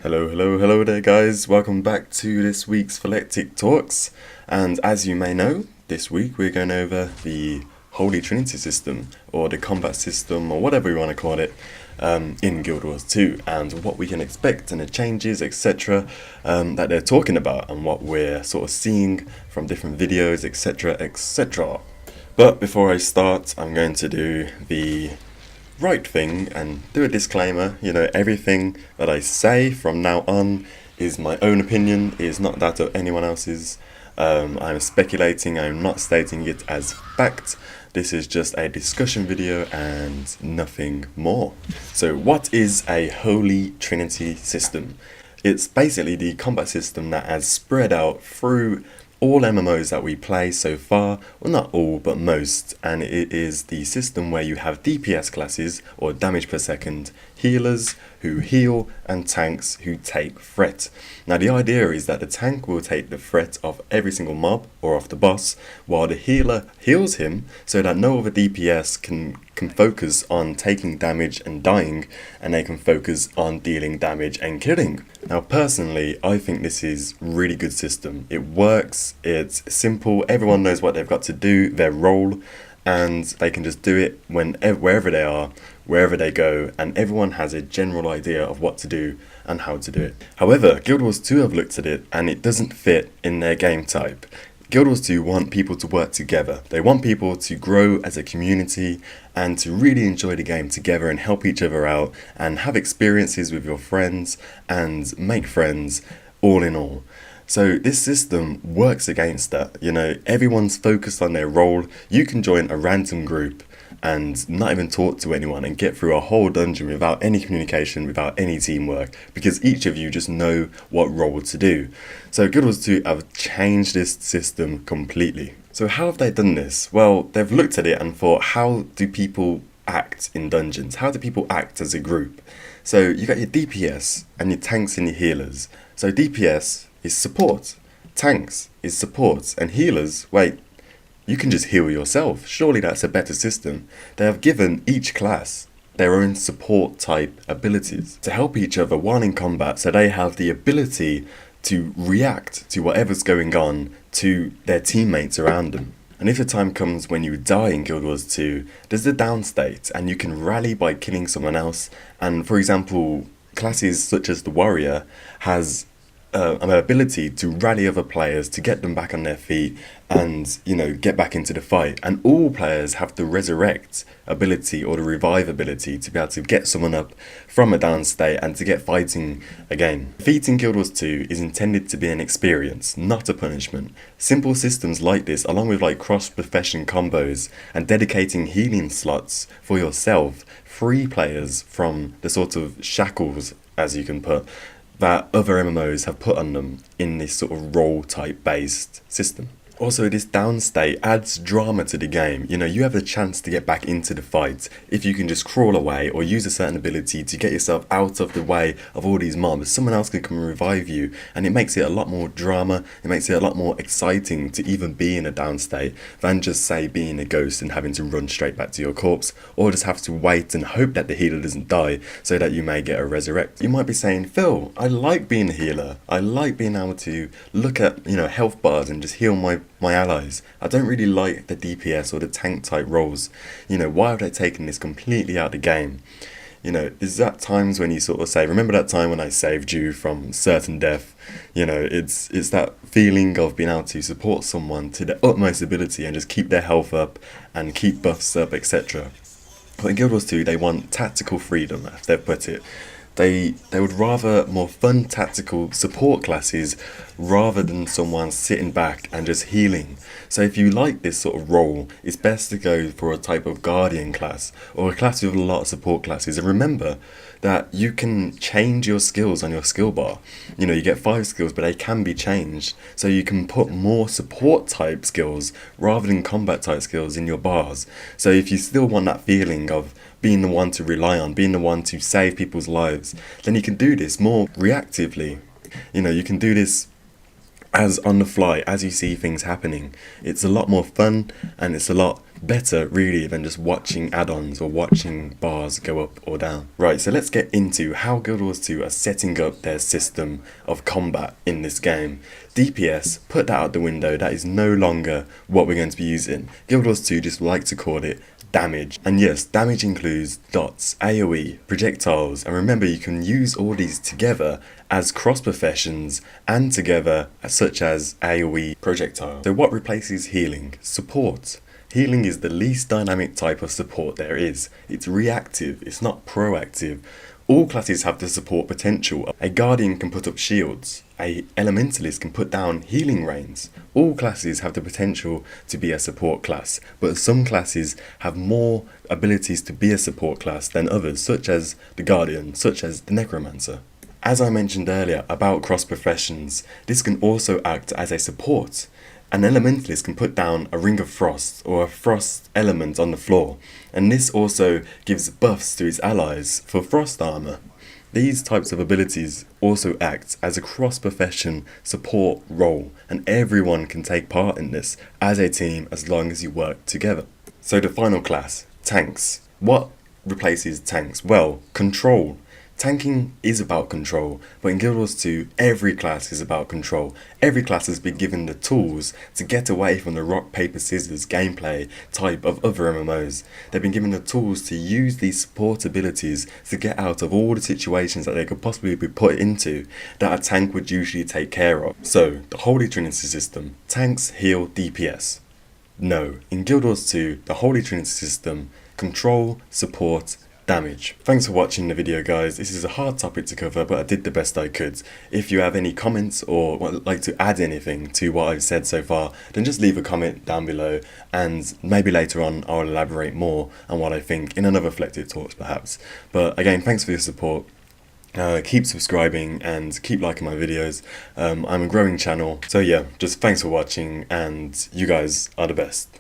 Hello there guys, welcome back to this week's Philetic Talks, and as you may know, this week we're going over the Holy Trinity system, or the combat system, or whatever you want to call it, in Guild Wars 2, and what we can expect and the changes, etc., that they're talking about, and what we're sort of seeing from different videos, etc., etc. But before I start, I'm going to do the right thing and do a disclaimer. Everything that I say from now on is my own opinion, is not that of anyone else's. I'm speculating, I'm not stating it as fact. This is just a discussion video and nothing more. So what is a Holy Trinity system? It's basically the combat system that has spread out through all MMOs that we play so far, well, not all but most, and it is the system where you have DPS classes, or damage per second, healers who heal, and tanks who take threat. Now the idea is that the tank will take the threat of every single mob or of the boss, while the healer heals him so that no other DPS can focus on taking damage and dying, and they can focus on dealing damage and killing. Now personally, I think this is really good system. It works, it's simple, everyone knows what they've got to do, their role, and they can just do it wherever they are, wherever they go, and everyone has a general idea of what to do and how to do it. However, Guild Wars 2 have looked at it and it doesn't fit in their game type. Guild Wars 2 want people to work together. They want people to grow as a community and to really enjoy the game together and help each other out and have experiences with your friends and make friends, all in all. So this system works against that. Everyone's focused on their role. You can join a random group and not even talk to anyone and get through a whole dungeon without any communication, without any teamwork, because each of you just know what role to do. So Guild Wars 2 have changed this system completely. So how have they done this? Well, they've looked at it and thought, how do people act in dungeons? How do people act as a group? So you got your DPS and your tanks and your healers. So DPS is support, tanks is support, and healers, wait, you can just heal yourself. Surely that's a better system. They have given each class their own support type abilities to help each other while in combat, so they have the ability to react to whatever's going on to their teammates around them. And if the time comes when you die in Guild Wars 2, there's the down state, and you can rally by killing someone else. And for example, classes such as the warrior has an ability to rally other players to get them back on their feet and get back into the fight, and all players have the resurrect ability or the revive ability to be able to get someone up from a down state and to get fighting again. Defeating Guild Wars 2 is intended to be an experience, not a punishment. Simple systems like this, along with cross-profession combos and dedicating healing slots for yourself, free players from the sort of shackles, as you can put, that other MMOs have put on them in this sort of role type based system. Also, this down state adds drama to the game. You have the chance to get back into the fight if you can just crawl away or use a certain ability to get yourself out of the way of all these mobs. Someone else can come and revive you, and it makes it a lot more drama. It makes it a lot more exciting to even be in a down state than just, say, being a ghost and having to run straight back to your corpse, or just have to wait and hope that the healer doesn't die so that you may get a resurrect. You might be saying, Phil, I like being a healer. I like being able to look at health bars and just heal my allies. I don't really like the DPS or the tank type roles. Why have they taken this completely out of the game? Is that times when you sort of say, remember that time when I saved you from certain death? It's that feeling of being able to support someone to their utmost ability and just keep their health up and keep buffs up, etc. But in Guild Wars 2, they want tactical freedom, as they've put it. They would rather more fun tactical support classes rather than someone sitting back and just healing. So if you like this sort of role, it's best to go for a type of guardian class or a class with a lot of support classes. And remember that you can change your skills on your skill bar. You get 5 skills, but they can be changed. So you can put more support type skills rather than combat type skills in your bars. So if you still want that feeling of being the one to rely on, being the one to save people's lives, then you can do this more reactively. You can do this as on the fly, as you see things happening. It's a lot more fun and it's a lot better really than just watching add-ons or watching bars go up or down. Right, so let's get into how Guild Wars 2 are setting up their system of combat in this game. DPS, put that out the window, that is no longer what we're going to be using. Guild Wars 2 just like to call it damage. And yes, damage includes dots, AoE, projectiles, and remember you can use all these together as cross professions and together such as AoE projectile. So what replaces healing? Support. Healing is the least dynamic type of support there is. It's reactive, it's not proactive. All classes have the support potential. A Guardian can put up shields. A Elementalist can put down healing rains. All classes have the potential to be a support class, but some classes have more abilities to be a support class than others, such as the Guardian, such as the Necromancer. As I mentioned earlier about cross professions, this can also act as a support. An Elementalist can put down a Ring of Frost or a Frost element on the floor, and this also gives buffs to its allies for Frost armor. These types of abilities also act as a cross-profession support role, and everyone can take part in this as a team as long as you work together. So the final class, tanks. What replaces tanks? Well, control. Tanking is about control, but in Guild Wars 2, every class is about control. Every class has been given the tools to get away from the rock, paper, scissors gameplay type of other MMOs. They've been given the tools to use these support abilities to get out of all the situations that they could possibly be put into that a tank would usually take care of. So, the Holy Trinity system, tanks, heal, DPS. No, in Guild Wars 2, the Holy Trinity system, control, support, damage. Thanks for watching the video, guys. This is a hard topic to cover, but I did the best I could. If you have any comments or would like to add anything to what I've said so far, then just leave a comment down below, and maybe later on I'll elaborate more on what I think in another Philetic Talks perhaps. But again, thanks for your support. Keep subscribing and keep liking my videos. I'm a growing channel, so yeah, just thanks for watching, and you guys are the best.